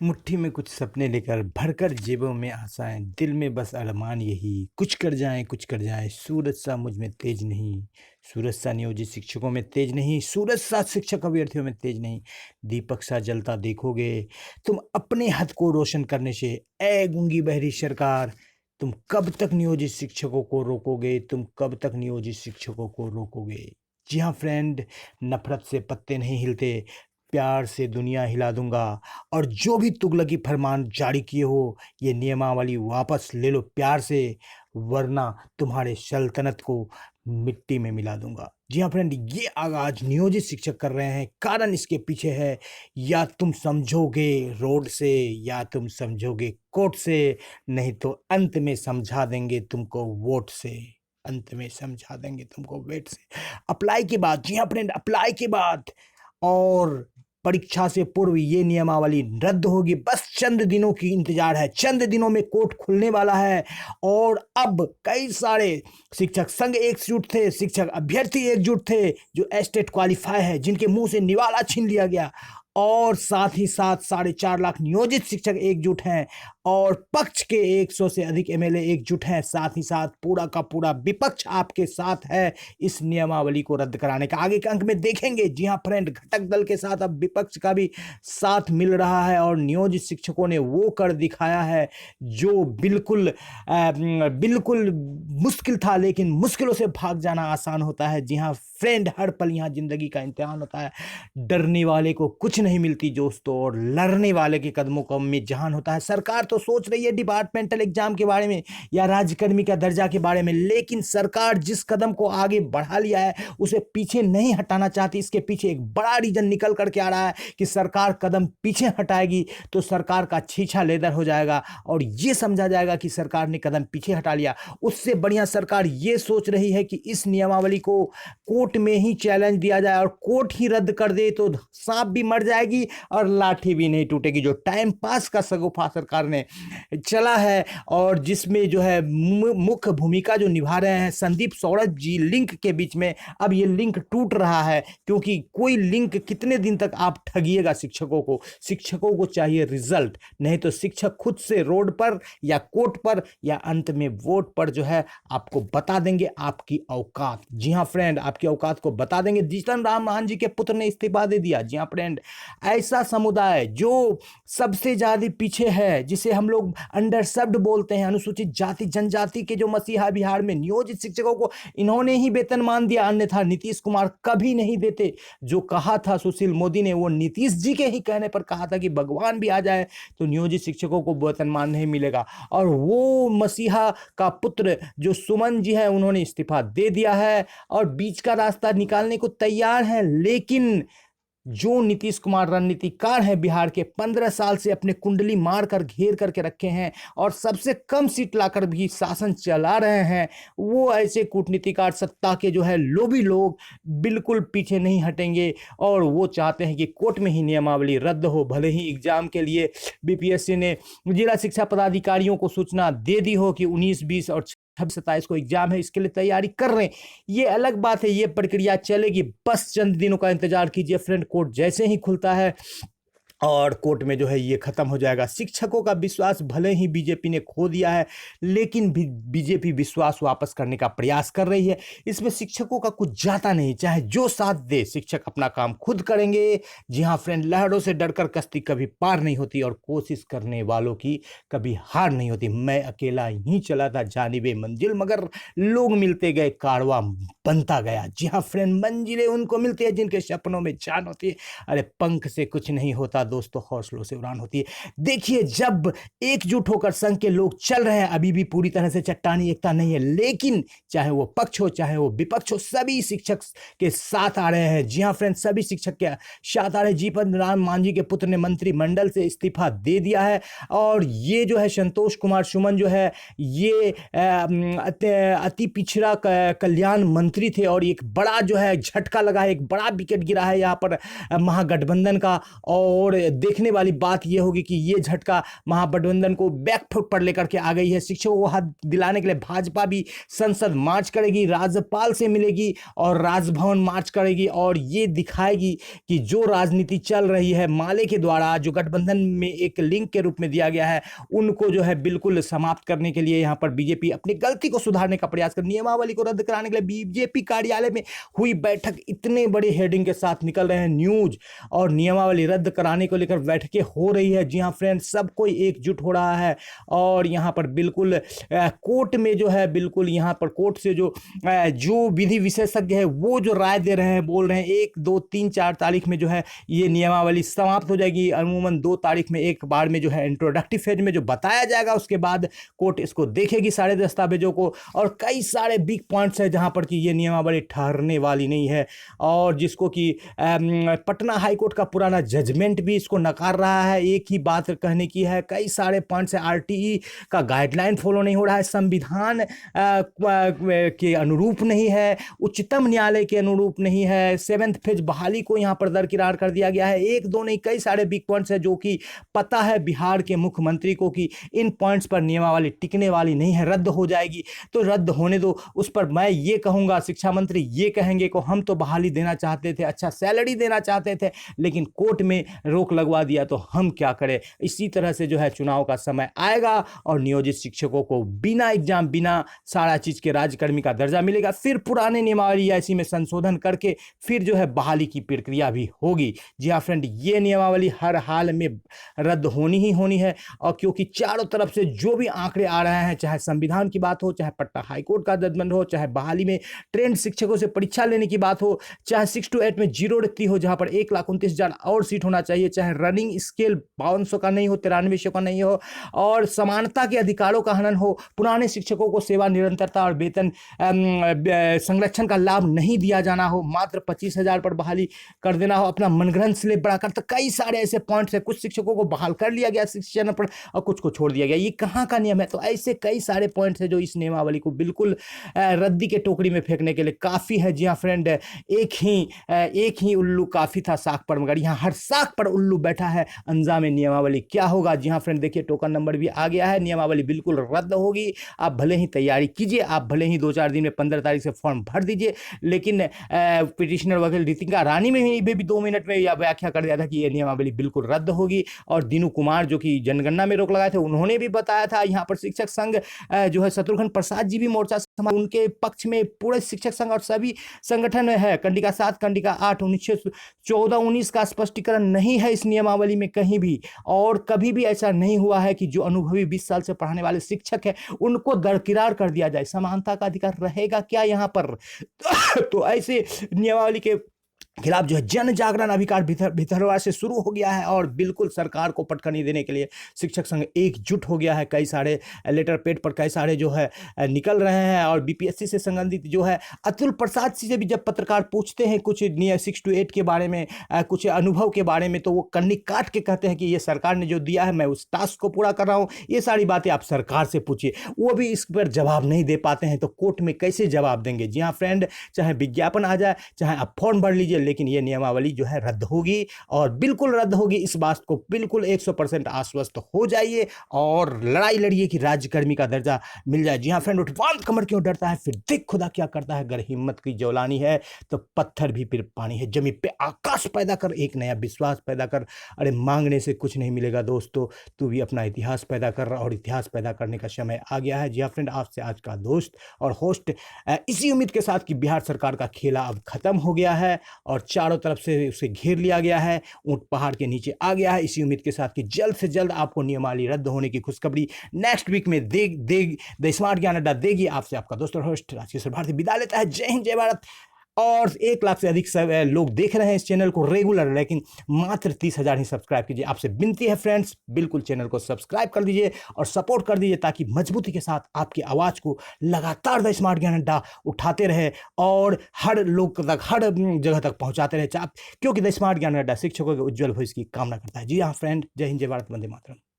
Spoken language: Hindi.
मुट्ठी में कुछ सपने लेकर भरकर जेबों में आशाएं, दिल में बस अरमान यही, कुछ कर जाएं, सूरज सा मुझ में तेज नहीं। सूरज सा नियोजित शिक्षकों में तेज नहीं, सूरज सा शिक्षक अभ्यर्थियों में तेज नहीं। दीपक सा जलता देखोगे तुम अपने हद को रोशन करने से। ए गूंगी बहरी सरकार, तुम कब तक नियोजित शिक्षकों को रोकोगे? तुम कब तक नियोजित शिक्षकों को रोकोगे? जी हाँ फ्रेंड, नफरत से पत्ते नहीं हिलते, प्यार से दुनिया हिला दूंगा। और जो भी तुगलकी फरमान जारी किए हो, ये नियमावली वापस ले लो प्यार से, वरना तुम्हारे सल्तनत को मिट्टी में मिला दूंगा। जी हाँ फ्रेंड, ये आगाज नियोजित शिक्षक कर रहे हैं। कारण इसके पीछे है, या तुम समझोगे रोड से या तुम समझोगे कोर्ट से, नहीं तो अंत में समझा देंगे तुमको वोट से। अंत में समझा देंगे तुमको वेट से। अप्लाई के बाद, जी हाँ फ्रेंड, अप्लाई के बाद और परीक्षा से पूर्व ये नियमावली रद्द होगी। बस चंद दिनों की इंतजार है, चंद दिनों में कोर्ट खुलने वाला है। और अब कई सारे शिक्षक संघ एकजुट थे, शिक्षक अभ्यर्थी एकजुट थे जो एस्टेट क्वालिफाई है, जिनके मुंह से निवाला छीन लिया गया। और साथ ही साथ 4.5 लाख नियोजित शिक्षक एकजुट हैं और पक्ष के 100 से अधिक एमएलए एकजुट हैं। साथ ही साथ पूरा का पूरा विपक्ष आपके साथ है इस नियमावली को रद्द कराने का। आगे के अंक में देखेंगे। जी हाँ फ्रेंड, घटक दल के साथ अब विपक्ष का भी साथ मिल रहा है और नियोजित शिक्षकों ने वो कर दिखाया है जो बिल्कुल मुश्किल था, लेकिन मुश्किलों से भाग जाना आसान होता है। जी हाँ फ्रेंड, हर पल यहाँ जिंदगी का इम्तिहान होता है। डरने वाले को कुछ नहीं मिलती दोस्तों, और लड़ने वाले के कदमों का में जहान होता है। सरकार तो सोच रही है डिपार्टमेंटल एग्जाम के बारे में या राज्यकर्मी का दर्जा के बारे में, लेकिन सरकार जिस कदम को आगे बढ़ा लिया है उसे पीछे नहीं हटाना चाहती। इसके पीछे एक बड़ा रीजन निकल करके आ रहा है कि सरकार कदम पीछे हटाएगी तो सरकार का छीछा लेदर हो जाएगा और ये समझा जाएगा कि सरकार ने कदम पीछे हटा लिया। उससे बढ़िया सरकार ये सोच रही है कि इस नियमावली को कोर्ट में ही चैलेंज दिया जाए और कोर्ट ही रद्द कर दे तो सांप भी मर जाएगी और लाठी भी नहीं टूटेगी। जो टाइम पास का सगुफा सरकार ने चला है और जिसमें जो है मुख्य भूमिका जो निभा रहे हैं संदीप सौरभ जी लिंक के बीच में, अब ये लिंक टूट रहा है। क्योंकि कोई लिंक कितने दिन तक आप ठगिएगा शिक्षकों को? शिक्षकों को चाहिए रिजल्ट, नहीं तो शिक्षक खुद से रोड पर या कोर्ट पर या अंत में वोट पर जो है आपको बता देंगे आपकी औकात। जी हाँ फ्रेंड, आपकी औकात को बता देंगे। जीतन राम मांझी जी के पुत्र ने इस्तीफा दे दिया। जी हाँ फ्रेंड, ऐसा समुदाय जो सबसे ज्यादा पीछे है, जिसे हम लोग अंडरसर्व्ड बोलते हैं, अनुसूचित जाति जनजाति के जो मसीहा बिहार में नियोजित शिक्षकों को इन्होंने ही वेतनमान दिया, अन्यथा नीतीश कुमार कभी नहीं देते। जो कहा था सुशील मोदी ने, वो नीतीश जी के ही कहने पर कहा था कि भगवान भी आ जाए तो नियोजित शिक्षकों को वेतनमान नहीं मिलेगा। और वो मसीहा का पुत्र जो सुमन जी है, उन्होंने इस्तीफा दे दिया है और बीच का रास्ता निकालने को तैयार है। लेकिन जो नीतीश कुमार रणनीतिकार हैं बिहार के, 15 साल से अपने कुंडली मार कर घेर करके रखे हैं और सबसे कम सीट लाकर भी शासन चला रहे हैं, वो ऐसे कूटनीतिकार सत्ता के जो है लोभी लोग बिल्कुल पीछे नहीं हटेंगे और वो चाहते हैं कि कोर्ट में ही नियमावली रद्द हो। भले ही एग्जाम के लिए बीपीएससी ने जिला शिक्षा पदाधिकारियों को सूचना दे दी हो कि 19, 20 और 26-27 को एग्जाम है, इसके लिए तैयारी कर रहे हैं, ये अलग बात है, ये प्रक्रिया चलेगी। बस चंद दिनों का इंतजार कीजिए फ्रेंड, कोर्ट जैसे ही खुलता है और कोर्ट में जो है ये खत्म हो जाएगा। शिक्षकों का विश्वास भले ही बीजेपी ने खो दिया है, लेकिन बीजेपी विश्वास वापस करने का प्रयास कर रही है। इसमें शिक्षकों का कुछ जाता नहीं, चाहे जो साथ दे, शिक्षक अपना काम खुद करेंगे। जी हाँ फ्रेंड, लहरों से डरकर कश्ती कभी पार नहीं होती और कोशिश करने वालों की कभी हार नहीं होती। मैं अकेला ही चला था जानिबे मंजिल, मगर लोग मिलते गए, कारवां बनता गया। जी हाँ फ्रेंड, मंजिलें उनको मिलती है जिनके सपनों में जान होती है। अरे पंख से कुछ नहीं होता दोस्तों, हौसलों से उड़ान होती है। देखिए, जब एकजुट होकर संघ के लोग चल रहे हैं, अभी भी पूरी तरह से चट्टानी एकता नहीं है, लेकिन चाहे वो पक्ष हो चाहे वो विपक्ष हो, सभी शिक्षक के साथ आ रहे हैं। जी हाँ फ्रेंड, सभी शिक्षक के साथ आ रहे हैं। जीतन राम मांझी के पुत्र ने मंत्रिमंडल से इस्तीफा दे दिया है और ये जो है संतोष कुमार सुमन जो है, ये अति पिछड़ा कल्याण मंत्री थे और एक बड़ा जो है झटका लगा है, एक बड़ा विकेट गिरा है यहाँ पर महागठबंधन का। और देखने वाली बात यह होगी कि ये झटका महागठबंधन को बैकफुट पर लेकर के आ गई है। शिक्षकों को हक दिलाने के लिए भाजपा भी संसद मार्च करेगी, राज्यपाल से मिलेगी और राजभवन मार्च करेगी और ये दिखाएगी कि जो राजनीति चल रही है माले के द्वारा, जो गठबंधन में एक लिंक के रूप में दिया गया है, उनको जो है बिल्कुल समाप्त करने के लिए यहाँ पर बीजेपी अपनी गलती को सुधारने का प्रयास कर, नियमावली को रद्द कराने के लिए बीजेपी कार्यालय में हुई बैठक, इतने बड़े हेडिंग के साथ निकल रहे हैं न्यूज, और नियमावली रद्द कराने को लेकर बैठकें हो रही है। जी हाँ फ्रेंड्स, सब कोई एकजुट हो रहा है और यहाँ पर बिल्कुल कोर्ट में जो है, बिल्कुल यहाँ पर कोर्ट से जो विधि विशेषज्ञ है वो जो राय दे रहे हैं, बोल रहे हैं 1, 2, 3, 4 तारीख में जो है ये नियमावली समाप्त हो जाएगी। अमूमन 2 तारीख में एक बार में जो है इंट्रोडक्टिव फेज में जो बताया जाएगा, उसके बाद कोर्ट इसको देखेगी सारे दस्तावेजों को, और कई सारे बिग पॉइंट्स है जहां पर कि ये नियमावली ठहरने वाली नहीं है, और जिसको कि पटना हाईकोर्ट का पुराना जजमेंट भी इसको नकार रहा है। एक ही बात कहने की है, कई सारे पॉइंट्स है, आरटीई का गाइडलाइन फॉलो नहीं हो रहा है, संविधान के अनुरूप नहीं है, उच्चतम न्यायालय के अनुरूप नहीं है, 7th फेज बहाली को यहाँ पर दरकिरार कर दिया गया है। एक दो नहीं, कई सारे बिग पॉइंट्स है जो कि पता है बिहार के मुख्यमंत्री को कि इन पॉइंट्स पर नियमावली टिकने वाली नहीं है, रद्द हो जाएगी, तो रद्द होने दो। उस पर मैं ये कहूँगा, शिक्षा मंत्री ये कहेंगे कि हम तो बहाली देना चाहते थे, अच्छा सैलरी देना चाहते थे, लेकिन कोर्ट में रोक लगवा दिया तो हम क्या करें। इसी तरह से जो है चुनाव का समय आएगा और नियोजित शिक्षकों को बिना एग्जाम, बिना सारा चीज के राज्यकर्मी का दर्जा मिलेगा, फिर पुराने नियमावली ऐसी में संशोधन करके फिर जो है बहाली की प्रक्रिया भी होगी। जी हाँ फ्रेंड, ये नियमावली हर हाल में रद्द होनी ही होनी है, और क्योंकि चारों तरफ से जो भी आंकड़े आ रहे हैं, चाहे संविधान की बात हो, चाहे पटना हाईकोर्ट का जजमेंट हो, चाहे बहाली में ट्रेंड शिक्षकों से परीक्षा लेने की बात हो, चाहे 6 to 8 में 0 रिक्ति हो जहां पर 1,29,000 और सीट होना चाहिए, चाहे रनिंग स्केल 5200 का नहीं हो, 9300 का नहीं हो, और समानता के अधिकारों का हनन हो, पुराने शिक्षकों को सेवा निरंतरता और वेतन संरक्षण का लाभ नहीं दिया जाना हो, मात्र 25,000 पर बहाली कर देना हो, अपना मनगढ़ंत स्लेब बढ़ाकर, तो कई सारे ऐसे पॉइंट्स है। कुछ शिक्षकों को बहाल कर लिया गया शिक्षण पर और कुछ को छोड़ दिया गया, ये कहाँ का नियम है। तो ऐसे कई सारे पॉइंट्स है जो इस नियमावली को बिल्कुल रद्दी के टोकरी में फेंकने के लिए काफी है। जी हाँ फ्रेंड, एक ही उल्लू काफी था साख पर, मगर यहाँ हर साख पर उल्लू बैठा है, अंजाम नियमावली क्या होगा। जी हाँ फ्रेंड, देखिए टोकन नंबर भी आ गया है, नियमावली बिल्कुल रद्द होगी। आप भले ही तैयारी कीजिए, आप भले ही 2-4 दिन में 15 तारीख से फॉर्म भर दीजिए, लेकिन पिटिशनर वकील रितिका रानी में भी 2 मिनट में यह व्याख्या कर दिया था कि यह नियमावली बिल्कुल रद्द होगी। और दीनू कुमार जो कि जनगणना में रोक लगाए थे, उन्होंने भी बताया था। यहाँ पर शिक्षक संघ जो है शत्रुघ्न प्रसाद जी भी मोर्चा संभाल, उनके पक्ष में पूरे शिक्षक संघ और सभी संगठन है। कंडिका 7, कंडिका 8, 1914-19 का स्पष्टीकरण नहीं है इस नियमावली में कहीं भी, और कभी भी ऐसा नहीं हुआ है कि जो अनुभवी 20 साल से पढ़ाने वाले शिक्षक है उनको दरकिरार कर दिया जाए। समानता का अधिकार रहेगा क्या यहाँ पर? तो ऐसे नियमावली के खिलाफ जो है जन जागरण अभियान भितरवार से शुरू हो गया है, और बिल्कुल सरकार को पटखनी देने के लिए शिक्षक संघ एकजुट हो गया है। कई सारे लेटर पेड पर कई सारे जो है निकल रहे हैं, और बीपीएससी से संबंधित जो है अतुल प्रसाद से भी जब पत्रकार पूछते हैं कुछ 6 to 8 के बारे में, कुछ अनुभव के बारे में, तो वो कन्नी काट के कहते हैं कि ये सरकार ने जो दिया है मैं उस टास्क को पूरा कर रहा हूँ। ये सारी बातें आप सरकार से पूछिए, वो भी इस पर जवाब नहीं दे पाते हैं, तो कोर्ट में कैसे जवाब देंगे। जी हाँ फ्रेंड, चाहे विज्ञापन आ जाए, चाहे आप फॉर्म भर लीजिए, लेकिन ये नियमावली जो है रद्द होगी, और बिल्कुल रद्द होगी। इस बात को बिल्कुल 100% आश्वस्त हो जाइए और लड़ाई लड़िए कि राज्यकर्मी का दर्जा मिल जाए। जी हाँ फ्रेंड, उठवान कमर क्यों डरता है, फिर देख खुदा क्या करता है। अगर हिम्मत की जौलानी है तो पत्थर भी फिर पानी है। जमीन पे आकाश पैदा कर, एक नया विश्वास पैदा कर। अरे मांगने से कुछ नहीं मिलेगा दोस्तों, तू भी अपना इतिहास पैदा कर, और इतिहास पैदा करने का समय आ गया है। जी हाँ फ्रेंड, आपसे आज का दोस्त और होस्ट इसी उम्मीद के साथ कि बिहार सरकार का खेला अब खत्म हो गया है और चारों तरफ से उसे घेर लिया गया है, ऊंट पहाड़ के नीचे आ गया है। इसी उम्मीद के साथ कि जल्द से जल्द आपको नियमावली रद्द होने की खुशखबरी नेक्स्ट वीक में द स्मार्ट ज्ञान अड्डा देगी। आपसे आपका दोस्त और होस्ट राजकिशोर भारती विदा लेता है। जय हिंद, जय भारत। और 1 लाख से अधिक लोग देख रहे हैं इस चैनल को रेगुलर, लेकिन मात्र 30,000 ही सब्सक्राइब कीजिए। आपसे विनती है फ्रेंड्स, बिल्कुल चैनल को सब्सक्राइब कर दीजिए और सपोर्ट कर दीजिए, ताकि मजबूती के साथ आपकी आवाज़ को लगातार द स्मार्ट ज्ञान अड्डा उठाते रहे और हर लोग तक, हर जगह तक पहुंचाते रहे, क्योंकि द स्मार्ट ज्ञान अड्डा शिक्षकों के उज्जवल भविष्य की कामना करता है। जी हाँ फ्रेंड, जय हिंद, जय भारत, वंदे मातरम।